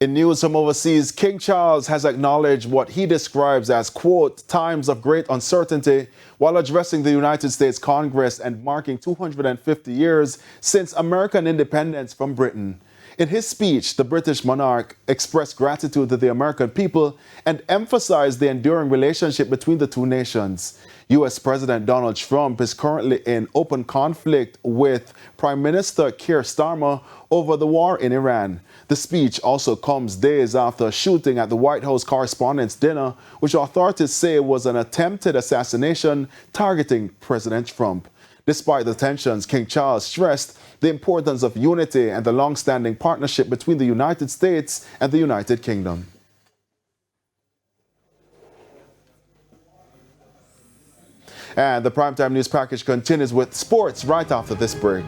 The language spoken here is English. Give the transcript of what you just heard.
In news from overseas, King Charles has acknowledged what he describes as, quote, times of great uncertainty while addressing the United States Congress and marking 250 years since American independence from Britain. In his speech, the British monarch expressed gratitude to the American people and emphasized the enduring relationship between the two nations. U.S. President Donald Trump is currently in open conflict with Prime Minister Keir Starmer over the war in Iran. The speech also comes days after a shooting at the White House Correspondents' Dinner, which authorities say was an attempted assassination targeting President Trump. Despite the tensions, King Charles stressed the importance of unity and the long-standing partnership between the United States and the United Kingdom. And the Primetime News Package continues with sports right after this break.